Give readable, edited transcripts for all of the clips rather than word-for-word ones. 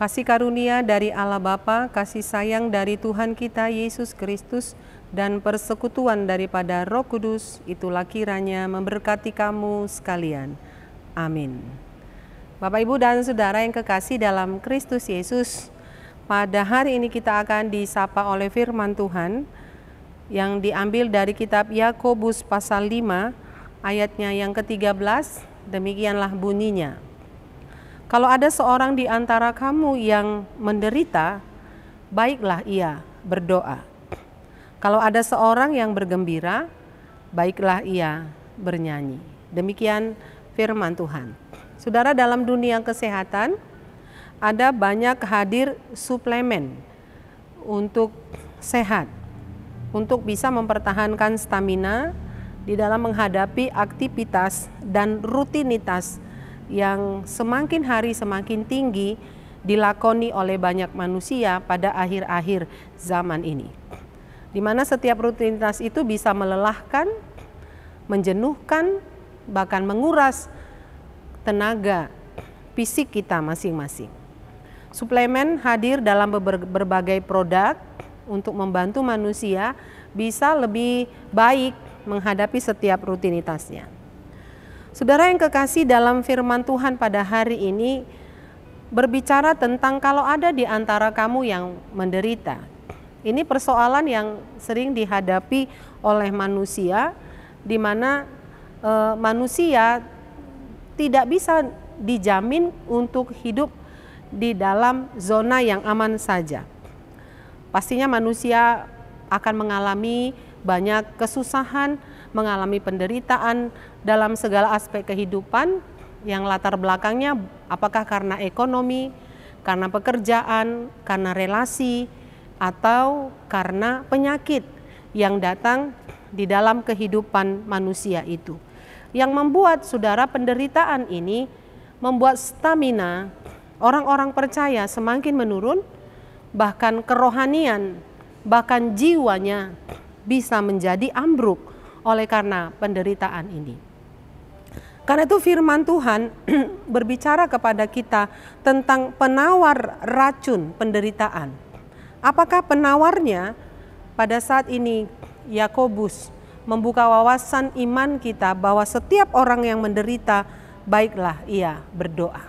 Kasih karunia dari Allah Bapa, kasih sayang dari Tuhan kita Yesus Kristus, dan persekutuan daripada Roh Kudus, itulah kiranya memberkati kamu sekalian. Amin. Bapak, Ibu, dan Saudara yang kekasih dalam Kristus Yesus, pada hari ini kita akan disapa oleh firman Tuhan yang diambil dari kitab Yakobus pasal 5, ayatnya yang ke-13, demikianlah bunyinya. Kalau ada seorang di antara kamu yang menderita, baiklah ia berdoa. Kalau ada seorang yang bergembira, baiklah ia bernyanyi. Demikian firman Tuhan. Saudara, dalam dunia kesehatan ada banyak hadir suplemen untuk sehat, untuk bisa mempertahankan stamina di dalam menghadapi aktivitas dan rutinitas yang semakin hari semakin tinggi dilakoni oleh banyak manusia pada akhir-akhir zaman ini, di mana setiap rutinitas itu bisa melelahkan, menjenuhkan, bahkan menguras tenaga fisik kita masing-masing. Suplemen hadir dalam berbagai produk untuk membantu manusia bisa lebih baik menghadapi setiap rutinitasnya. Saudara yang kekasih, dalam firman Tuhan pada hari ini berbicara tentang kalau ada di antara kamu yang menderita. Ini persoalan yang sering dihadapi oleh manusia, di mana manusia tidak bisa dijamin untuk hidup di dalam zona yang aman saja. Pastinya manusia akan mengalami banyak kesusahan, mengalami penderitaan dalam segala aspek kehidupan yang latar belakangnya apakah karena ekonomi, karena pekerjaan, karena relasi, atau karena penyakit yang datang di dalam kehidupan manusia itu. Yang membuat saudara penderitaan ini membuat stamina orang-orang percaya semakin menurun, bahkan kerohanian, bahkan jiwanya bisa menjadi ambruk oleh karena penderitaan ini. Karena itu firman Tuhan berbicara kepada kita tentang penawar racun penderitaan. Apakah penawarnya? Pada saat ini Yakobus membuka wawasan iman kita bahwa setiap orang yang menderita, baiklah ia berdoa.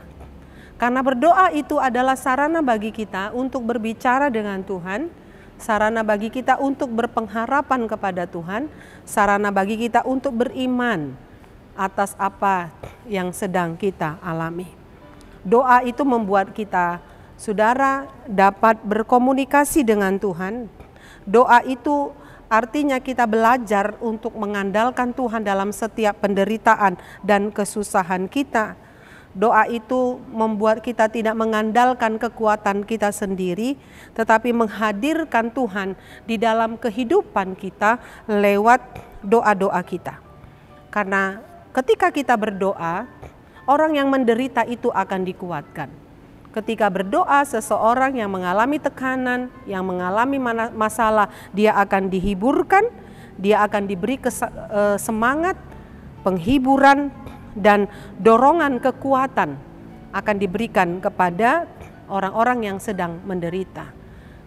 Karena berdoa itu adalah sarana bagi kita untuk berbicara dengan Tuhan, sarana bagi kita untuk berpengharapan kepada Tuhan, sarana bagi kita untuk beriman atas apa yang sedang kita alami. Doa itu membuat kita, saudara, dapat berkomunikasi dengan Tuhan. Doa itu artinya kita belajar untuk mengandalkan Tuhan dalam setiap penderitaan dan kesusahan kita. Doa itu membuat kita tidak mengandalkan kekuatan kita sendiri, tetapi menghadirkan Tuhan di dalam kehidupan kita lewat doa-doa kita. Karena ketika kita berdoa, orang yang menderita itu akan dikuatkan. Ketika berdoa, seseorang yang mengalami tekanan, yang mengalami masalah, dia akan dihiburkan, dia akan diberi semangat, penghiburan, dan dorongan kekuatan akan diberikan kepada orang-orang yang sedang menderita.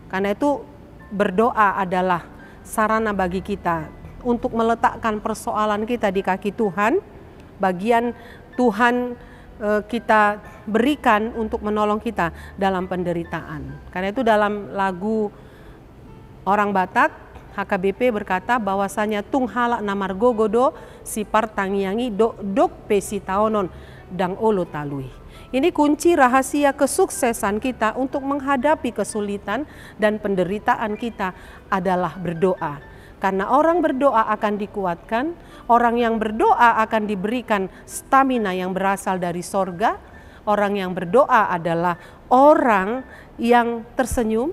Karena itu berdoa adalah sarana bagi kita untuk meletakkan persoalan kita di kaki Tuhan, bagian Tuhan kita berikan untuk menolong kita dalam penderitaan. Karena itu dalam lagu orang Batak, HKBP berkata bahwasanya tunghala namar gogodo si partangiangi dok pesi taonon dang olo talui. Ini kunci rahasia kesuksesan kita untuk menghadapi kesulitan dan penderitaan kita adalah berdoa. Karena orang berdoa akan dikuatkan, orang yang berdoa akan diberikan stamina yang berasal dari sorga. Orang yang berdoa adalah orang yang tersenyum,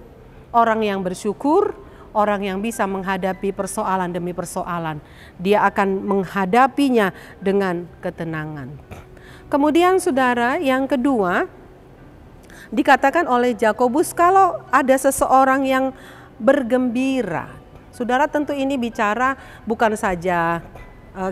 orang yang bersyukur, orang yang bisa menghadapi persoalan demi persoalan. Dia akan menghadapinya dengan ketenangan. Kemudian saudara, yang kedua dikatakan oleh Yakobus kalau ada seseorang yang bergembira. Saudara, tentu ini bicara bukan saja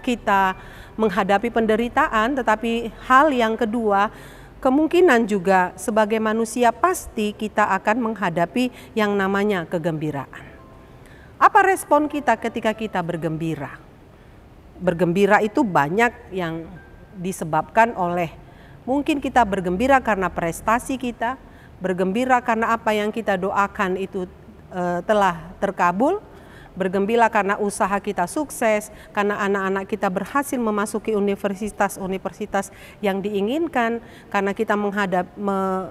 kita menghadapi penderitaan, tetapi hal yang kedua kemungkinan juga sebagai manusia pasti kita akan menghadapi yang namanya kegembiraan. Apa respon kita ketika kita bergembira? Bergembira itu banyak yang disebabkan oleh mungkin kita bergembira karena prestasi kita, bergembira karena apa yang kita doakan itu telah terkabul, bergembira karena usaha kita sukses, karena anak-anak kita berhasil memasuki universitas-universitas yang diinginkan, karena kita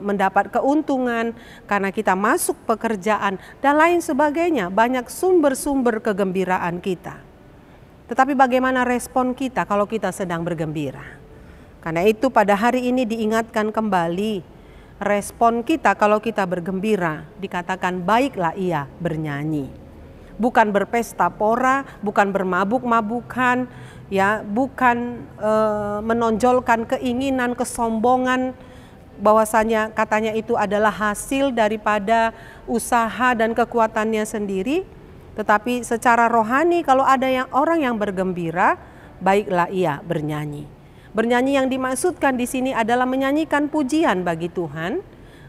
mendapat keuntungan, karena kita masuk pekerjaan, dan lain sebagainya. Banyak sumber-sumber kegembiraan kita. Tetapi bagaimana respon kita kalau kita sedang bergembira? Karena itu pada hari ini diingatkan kembali, respon kita kalau kita bergembira dikatakan baiklah ia bernyanyi. Bukan berpesta pora, bukan bermabuk-mabukan, ya, bukan menonjolkan keinginan, kesombongan, bahwasanya katanya itu adalah hasil daripada usaha dan kekuatannya sendiri. Tetapi secara rohani kalau ada orang yang bergembira, baiklah ia bernyanyi. Bernyanyi yang dimaksudkan di sini adalah menyanyikan pujian bagi Tuhan.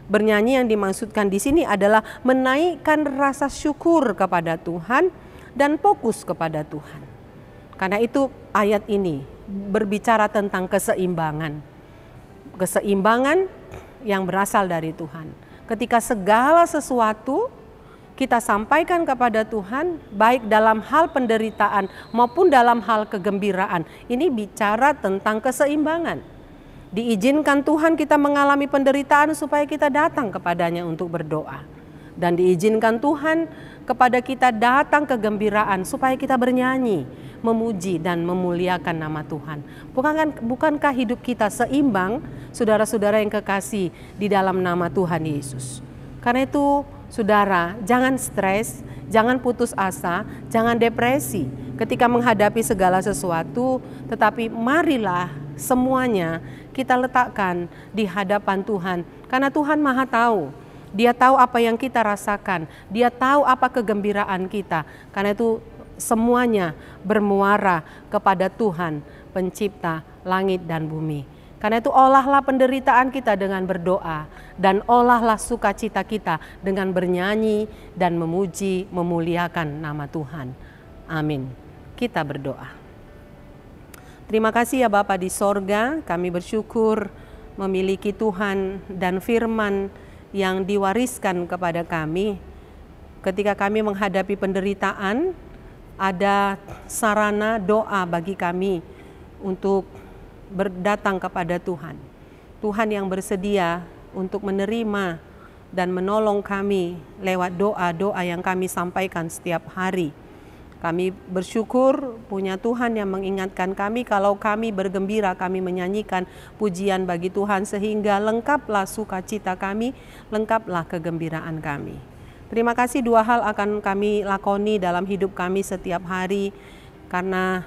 Bernyanyi yang dimaksudkan di sini adalah menaikkan rasa syukur kepada Tuhan dan fokus kepada Tuhan. Karena itu ayat ini berbicara tentang keseimbangan. Keseimbangan yang berasal dari Tuhan. Ketika segala sesuatu kita sampaikan kepada Tuhan, baik dalam hal penderitaan maupun dalam hal kegembiraan. Ini bicara tentang keseimbangan. Diizinkan Tuhan kita mengalami penderitaan supaya kita datang kepadanya untuk berdoa. Dan diizinkan Tuhan kepada kita datang kegembiraan supaya kita bernyanyi, memuji dan memuliakan nama Tuhan. Bukankah hidup kita seimbang, saudara-saudara yang kekasih, di dalam nama Tuhan Yesus? Karena itu, saudara, jangan stres, jangan putus asa, jangan depresi ketika menghadapi segala sesuatu, tetapi marilah semuanya kita letakkan di hadapan Tuhan. Karena Tuhan Maha tahu, Dia tahu apa yang kita rasakan, Dia tahu apa kegembiraan kita. Karena itu semuanya bermuara kepada Tuhan, Pencipta langit dan bumi. Karena itu olahlah penderitaan kita dengan berdoa, dan olahlah sukacita kita dengan bernyanyi dan memuji, memuliakan nama Tuhan. Amin. Kita berdoa. Terima kasih ya Bapa di sorga, kami bersyukur memiliki Tuhan dan firman yang diwariskan kepada kami. Ketika kami menghadapi penderitaan, ada sarana doa bagi kami untuk berdatang kepada Tuhan. Tuhan yang bersedia untuk menerima dan menolong kami lewat doa-doa yang kami sampaikan setiap hari. Kami bersyukur punya Tuhan yang mengingatkan kami kalau kami bergembira, kami menyanyikan pujian bagi Tuhan sehingga lengkaplah sukacita kami, lengkaplah kegembiraan kami. Terima kasih, dua hal akan kami lakoni dalam hidup kami setiap hari, karena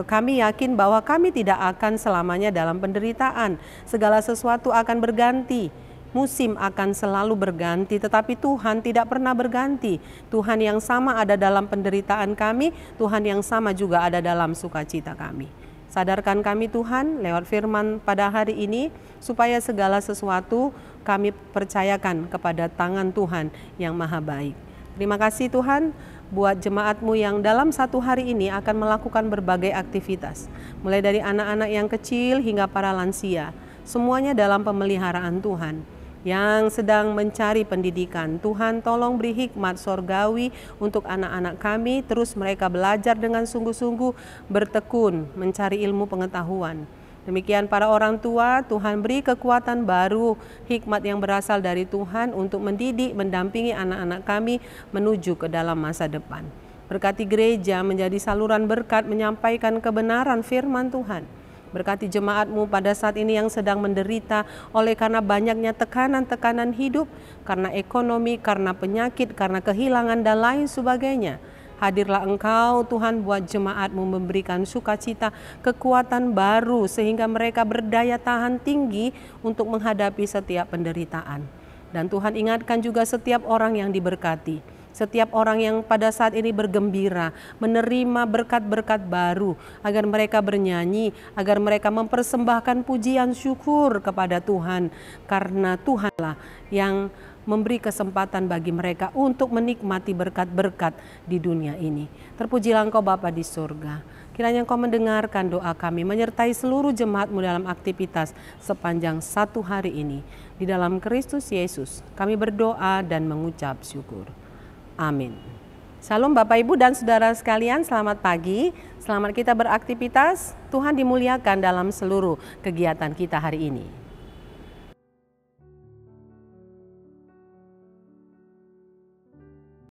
kami yakin bahwa kami tidak akan selamanya dalam penderitaan. Segala sesuatu akan berganti, musim akan selalu berganti, tetapi Tuhan tidak pernah berganti. Tuhan yang sama ada dalam penderitaan kami, Tuhan yang sama juga ada dalam sukacita kami. Sadarkan kami Tuhan lewat firman pada hari ini, supaya segala sesuatu kami percayakan kepada tangan Tuhan yang maha baik. Terima kasih Tuhan, buat jemaat-Mu yang dalam satu hari ini akan melakukan berbagai aktivitas, mulai dari anak-anak yang kecil hingga para lansia, semuanya dalam pemeliharaan Tuhan. Yang sedang mencari pendidikan, Tuhan tolong beri hikmat sorgawi untuk anak-anak kami, terus mereka belajar dengan sungguh-sungguh, bertekun, mencari ilmu pengetahuan. Demikian para orang tua, Tuhan beri kekuatan baru, hikmat yang berasal dari Tuhan untuk mendidik, mendampingi anak-anak kami menuju ke dalam masa depan. Berkati gereja menjadi saluran berkat menyampaikan kebenaran firman Tuhan. Berkati jemaat-Mu pada saat ini yang sedang menderita oleh karena banyaknya tekanan-tekanan hidup, karena ekonomi, karena penyakit, karena kehilangan dan lain sebagainya. Hadirlah Engkau Tuhan buat jemaat-Mu memberikan sukacita, kekuatan baru sehingga mereka berdaya tahan tinggi untuk menghadapi setiap penderitaan. Dan Tuhan ingatkan juga setiap orang yang diberkati, setiap orang yang pada saat ini bergembira, menerima berkat-berkat baru, agar mereka bernyanyi, agar mereka mempersembahkan pujian syukur kepada Tuhan, karena Tuhanlah yang memberi kesempatan bagi mereka untuk menikmati berkat-berkat di dunia ini. Terpujilah Engkau Bapa di surga. Kiranya Engkau mendengarkan doa kami, menyertai seluruh jemaat-Mu dalam aktivitas sepanjang satu hari ini. Di dalam Kristus Yesus kami berdoa dan mengucap syukur. Amin. Salam Bapak Ibu dan Saudara sekalian, selamat pagi. Selamat kita beraktivitas. Tuhan dimuliakan dalam seluruh kegiatan kita hari ini.